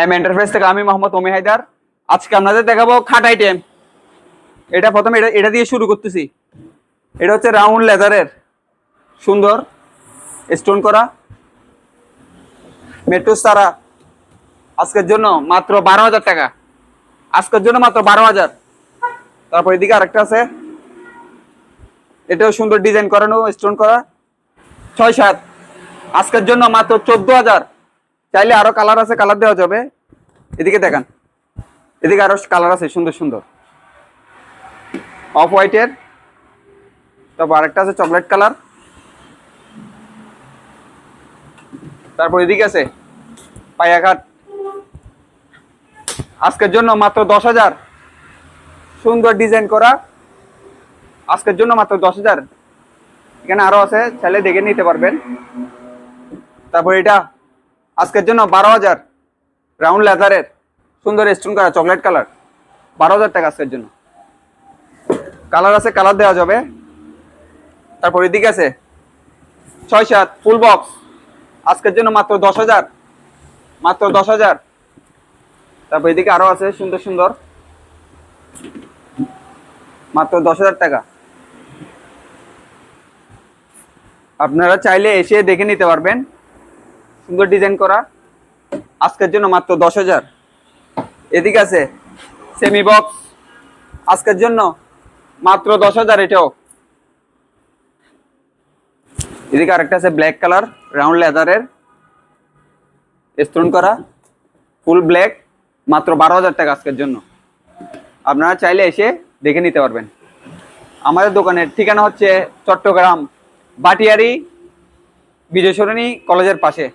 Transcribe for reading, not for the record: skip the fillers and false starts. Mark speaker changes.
Speaker 1: M enterprise থেকে আমি মোহাম্মদ ওমি হায়দার। আজকে আপনাদের দেখাবো খাট আইটেম। এটা প্রথমে এটা দিয়ে শুরু করতেছি। এটা হচ্ছে রাউন্ড লেদারের সুন্দর স্টোন করা মেট্রো সারা। আজকের জন্য মাত্র 12,000 টাকা। আজকের জন্য মাত্র 12,000। তারপর এদিকে আরেকটা আছে, এটাও সুন্দর ডিজাইন করানো স্টোন করা 6-7। আজকের জন্য মাত্র 14,000। চাইলে আরো কালার আছে, কালার দেওয়া যাবে। এদিকে দেখান, এদিকে আরো কালার আছে সুন্দর সুন্দর অফ হোয়াইটের। তারপর আরেকটা আছে চকলেট কালার। তারপর এদিকে আছে পায়া কাট। আজকের জন্য মাত্র 10,000। সুন্দর ডিজাইন করা, আজকের জন্য মাত্র 10,000। এখানে আরো আছে, চাইলে দেখে নিতে পারবেন। তারপর এটা আজকের জন্য 12,000। রাউন্ড লেদারের সুন্দর স্টোন করা চকলেট কালার, 12,000 টাকা আজকের জন্য। কালার আছে, কালার দেওয়া যাবে। তারপর এদিকে আছে 6-7 ফুল বক্স। আজকের জন্য মাত্র 10,000, মাত্র 10,000। তারপর এদিকে আরো আছে সুন্দর সুন্দর, মাত্র 10,000 টাকা। আপনারা চাইলে এসে দেখে নিতে পারবেন। সুন্দর ডিজাইন করা, আজকের জন্য মাত্র 10,000। এদিকে আছে সেমি বক্স, আজকের জন্য মাত্র 10,000 এটাও। এদিকে আরেকটা আছে ব্ল্যাক কালার রাউন্ড লেদারের স্টোন করা ফুল ব্ল্যাক, মাত্র 12,000 টাকা আজকের জন্য। আপনারা চাইলে এসে দেখে নিতে পারবেন। আমাদের দোকানের ঠিকানা হচ্ছে চট্টগ্রাম বাটিয়ারি বিজয় সরণি কলেজের পাশে।